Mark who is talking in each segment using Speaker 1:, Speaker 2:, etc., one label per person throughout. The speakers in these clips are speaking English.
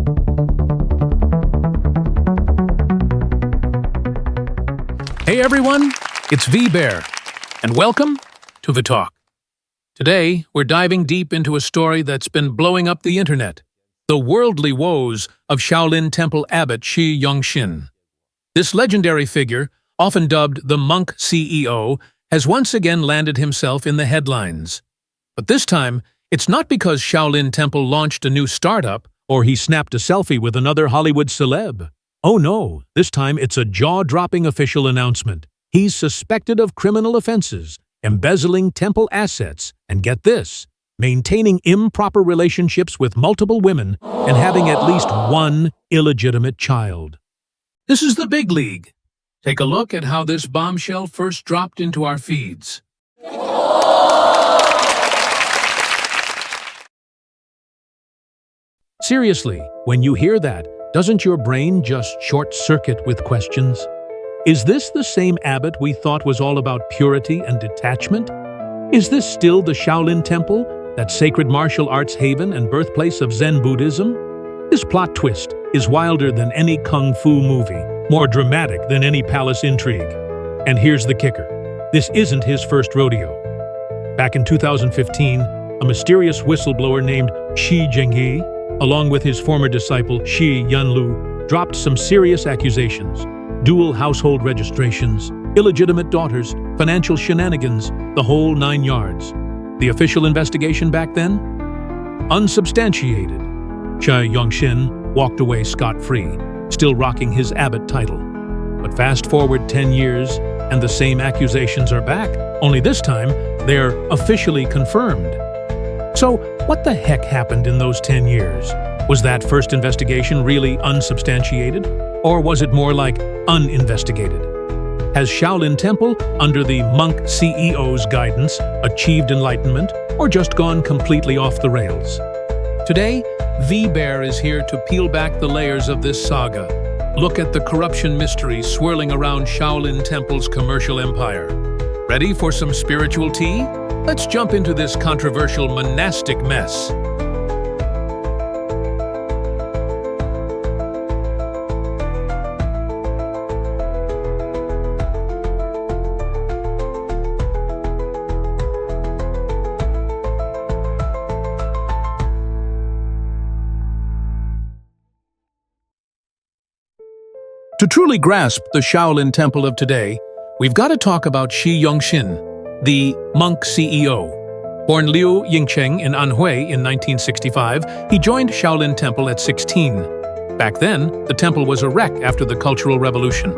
Speaker 1: Hey everyone, it's V-Bear, and welcome to The Talk. Today, we're diving deep into a story that's been blowing up the internet, the worldly woes of Shaolin Temple Abbot Shi Yongxin. This legendary figure, often dubbed the monk CEO, has once again landed himself in the headlines. But this time, it's not because Shaolin Temple launched a new startup or he snapped a selfie with another Hollywood celeb. Oh no, this time it's a jaw-dropping official announcement. He's suspected of criminal offenses, embezzling temple assets, and get this, maintaining improper relationships with multiple women and having at least one illegitimate child. This is the big league. Take a look at how this bombshell first dropped into our feeds. Seriously, when you hear that, doesn't your brain just short-circuit with questions? Is this the same abbot we thought was all about purity and detachment? Is this still the Shaolin Temple, that sacred martial arts haven and birthplace of Zen Buddhism? This plot twist is wilder than any kung fu movie, more dramatic than any palace intrigue. And here's the kicker. This isn't his first rodeo. Back in 2015, a mysterious whistleblower named Shi Yongxin, along with his former disciple Shi Yunlu, dropped some serious accusations: dual household registrations, illegitimate daughters, financial shenanigans, the whole 9 yards. The official investigation back then? Unsubstantiated. Shi Yongxin walked away scot-free, still rocking his abbot title. But fast forward 10 years, and the same accusations are back, only this time they're officially confirmed. So, what the heck happened in those 10 years? Was that first investigation really unsubstantiated? Or was it more like uninvestigated? Has Shaolin Temple, under the monk CEO's guidance, achieved enlightenment, or just gone completely off the rails? Today, V-Bear is here to peel back the layers of this saga. Look at the corruption mysteries swirling around Shaolin Temple's commercial empire. Ready for some spiritual tea? Let's jump into this controversial monastic mess. To truly grasp the Shaolin Temple of today, we've got to talk about Shi Yongxin, the monk CEO. Born Liu Yingcheng in Anhui in 1965, he joined Shaolin Temple at 16. Back then, the temple was a wreck after the Cultural Revolution.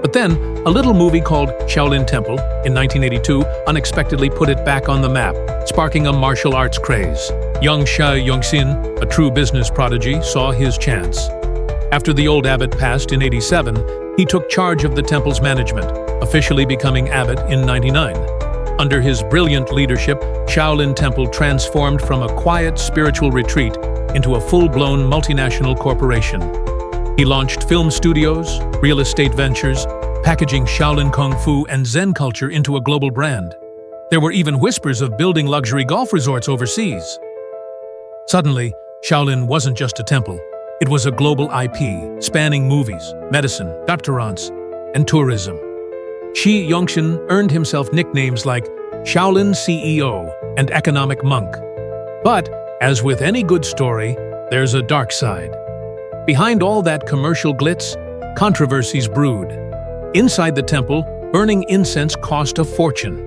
Speaker 1: But then, a little movie called Shaolin Temple in 1982 unexpectedly put it back on the map, sparking a martial arts craze. Young Shi Yongxin, a true business prodigy, saw his chance. After the old abbot passed in 87, he took charge of the temple's management, officially becoming abbot in 99. Under his brilliant leadership, Shaolin Temple transformed from a quiet spiritual retreat into a full-blown multinational corporation. He launched film studios, real estate ventures, packaging Shaolin Kung Fu and Zen culture into a global brand. There were even whispers of building luxury golf resorts overseas. Suddenly, Shaolin wasn't just a temple. It was a global IP, spanning movies, medicine, restaurants, and tourism. Shi Yongxin earned himself nicknames like Shaolin CEO and Economic Monk. But, as with any good story, there's a dark side. Behind all that commercial glitz, controversies brewed. Inside the temple, burning incense cost a fortune.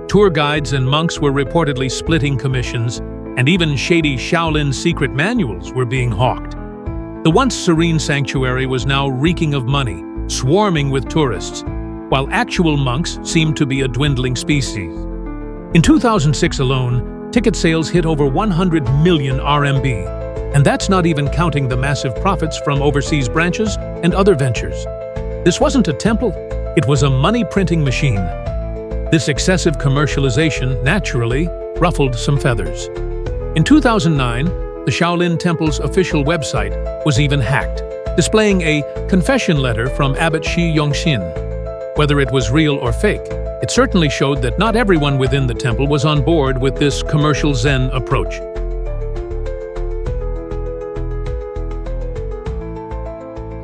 Speaker 1: Tour guides and monks were reportedly splitting commissions, and even shady Shaolin secret manuals were being hawked. The once serene sanctuary was now reeking of money, swarming with tourists, while actual monks seemed to be a dwindling species. In 2006 alone, ticket sales hit over 100 million RMB, and that's not even counting the massive profits from overseas branches and other ventures. This wasn't a temple, it was a money-printing machine. This excessive commercialization, naturally, ruffled some feathers. In 2009, the Shaolin Temple's official website was even hacked, displaying a confession letter from Abbot Shi Yongxin. Whether it was real or fake, it certainly showed that not everyone within the temple was on board with this commercial Zen approach.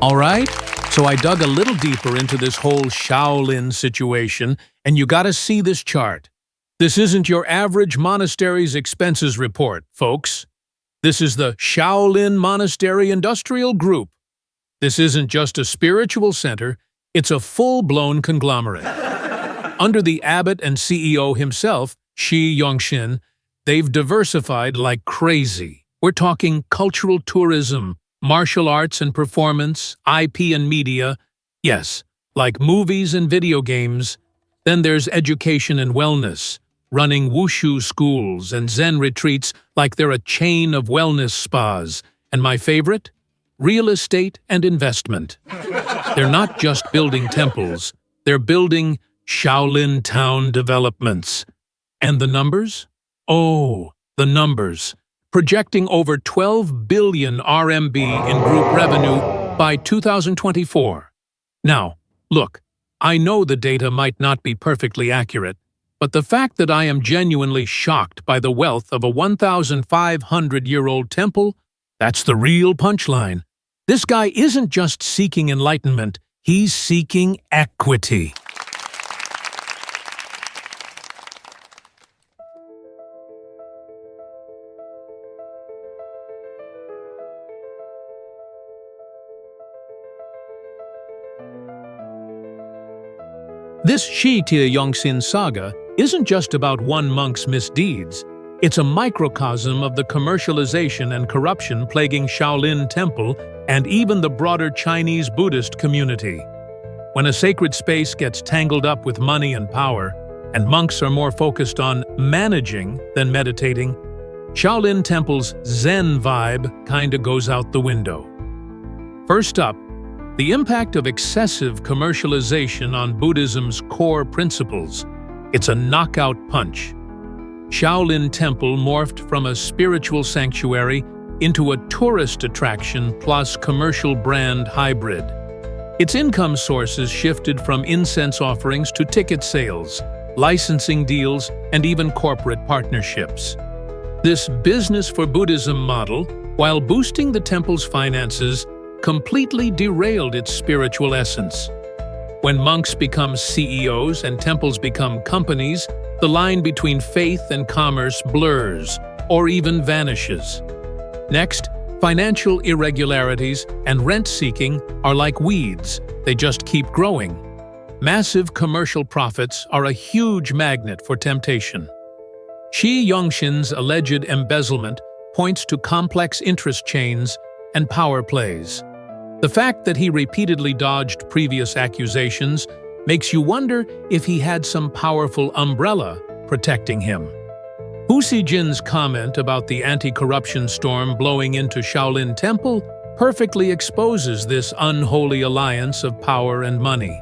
Speaker 1: All right, so I dug a little deeper into this whole Shaolin situation, and you gotta see this chart. This isn't your average monastery's expenses report, folks. This is the Shaolin Monastery Industrial Group. This isn't just a spiritual center, it's a full-blown conglomerate. Under the abbot and CEO himself, Shi Yongxin, they've diversified like crazy. We're talking cultural tourism, martial arts and performance, IP and media, yes, like movies and video games. Then there's education and wellness, running wushu schools and Zen retreats like they're a chain of wellness spas. And my favorite? Real estate and investment. They're not just building temples, they're building Shaolin Town developments. And the numbers? Oh, the numbers. Projecting over 12 billion RMB in group revenue by 2024. Now, look, I know the data might not be perfectly accurate, but the fact that I am genuinely shocked by the wealth of a 1,500-year-old temple, that's the real punchline. This guy isn't just seeking enlightenment, he's seeking equity. This Shi Yongxin saga isn't just about one monk's misdeeds. It's a microcosm of the commercialization and corruption plaguing Shaolin Temple and even the broader Chinese Buddhist community. When a sacred space gets tangled up with money and power, and monks are more focused on managing than meditating, Shaolin Temple's Zen vibe kinda goes out the window. First up, the impact of excessive commercialization on Buddhism's core principles. It's a knockout punch. Shaolin Temple morphed from a spiritual sanctuary into a tourist attraction plus commercial brand hybrid. Its income sources shifted from incense offerings to ticket sales, licensing deals, and even corporate partnerships. This business for Buddhism model, while boosting the temple's finances, completely derailed its spiritual essence. When monks become CEOs and temples become companies, the line between faith and commerce blurs, or even vanishes. Next, financial irregularities and rent-seeking are like weeds, they just keep growing. Massive commercial profits are a huge magnet for temptation. Shi Yongxin's alleged embezzlement points to complex interest chains and power plays. The fact that he repeatedly dodged previous accusations makes you wonder if he had some powerful umbrella protecting him. Hu Xijin's comment about the anti-corruption storm blowing into Shaolin Temple perfectly exposes this unholy alliance of power and money.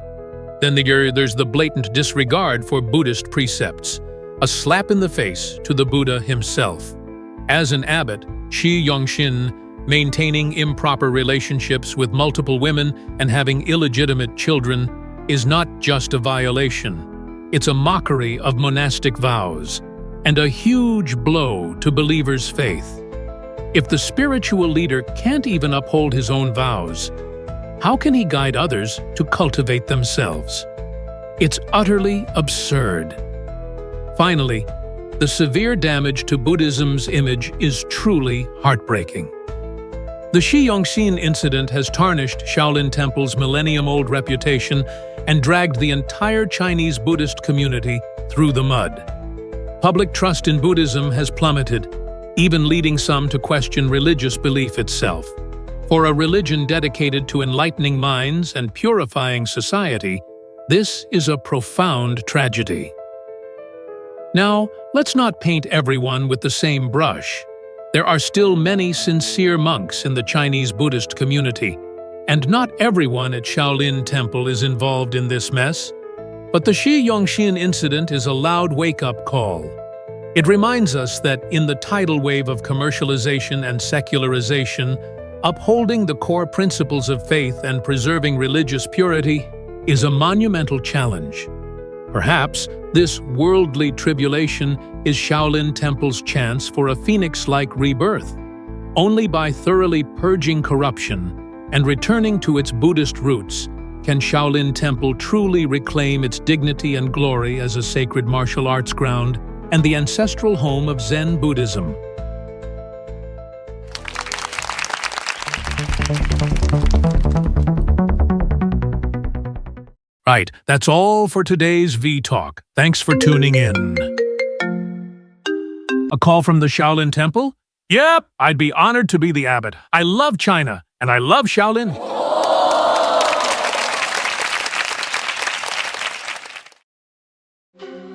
Speaker 1: Then there's the blatant disregard for Buddhist precepts, a slap in the face to the Buddha himself. As an abbot, Shi Yongxin, maintaining improper relationships with multiple women and having illegitimate children is not just a violation. It's a mockery of monastic vows and a huge blow to believers' faith. If the spiritual leader can't even uphold his own vows, how can he guide others to cultivate themselves? It's utterly absurd. Finally, the severe damage to Buddhism's image is truly heartbreaking. The Shi Yongxin incident has tarnished Shaolin Temple's millennium-old reputation and dragged the entire Chinese Buddhist community through the mud. Public trust in Buddhism has plummeted, even leading some to question religious belief itself. For a religion dedicated to enlightening minds and purifying society, this is a profound tragedy. Now, let's not paint everyone with the same brush. There are still many sincere monks in the Chinese Buddhist community, and not everyone at Shaolin Temple is involved in this mess. But the Shi Yongxin incident is a loud wake-up call. It reminds us that in the tidal wave of commercialization and secularization, upholding the core principles of faith and preserving religious purity is a monumental challenge. Perhaps this worldly tribulation is Shaolin Temple's chance for a phoenix-like rebirth. Only by thoroughly purging corruption, and returning to its Buddhist roots, can Shaolin Temple truly reclaim its dignity and glory as a sacred martial arts ground and the ancestral home of Zen Buddhism? Right, that's all for today's V-Talk. Thanks for tuning in. A call from the Shaolin Temple? Yep, I'd be honored to be the abbot. I love China, and I love Shaolin.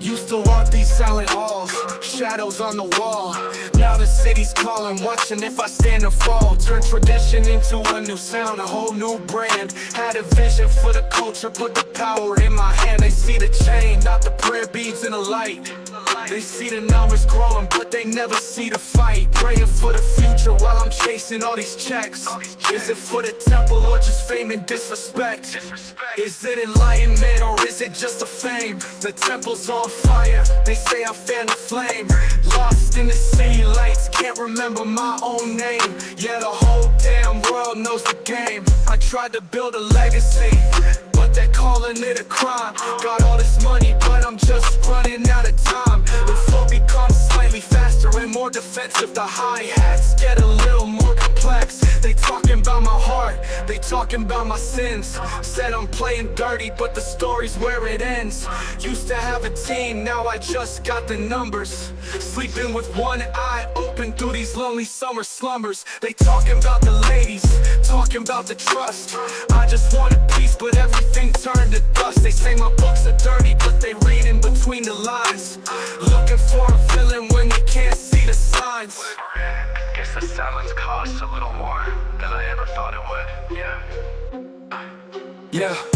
Speaker 2: Used to walk these silent halls, shadows on the wall. Now the city's calling, watching if I stand or fall. Turn tradition into a new sound, a whole new brand. Had a vision for the culture, put the power in my hand. They see the chain, not the prayer beads in the light. They see the numbers growing, but they never see the fight. Praying for the future while I'm chasing all these checks. Is it for the temple or just fame and disrespect? Is it enlightenment or is it just a fame? The temple's on fire, they say I fan the flame. Lost in the city lights, can't remember my own name. Yeah, the whole damn world knows the game. I tried to build a legacy, but they're calling it a crime. Got all this money, but I'm just running out of time. The flow becomes slightly faster and more defensive. The hi-hats get a little more complex. They talking about my heart, they talking about my sins. Said I'm playing dirty, but the story's where it ends. Used to have a team, now I just got the numbers. Sleeping with one eye open through these lonely summer slumbers. They talking about the ladies, talking about the trust. I just want a piece, but everything turned to dust. They say my books are dirty, but they read in between the lines. Looking for a villain when you can't see the signs. Guess the silence costs a little more than I ever thought it would. Yeah.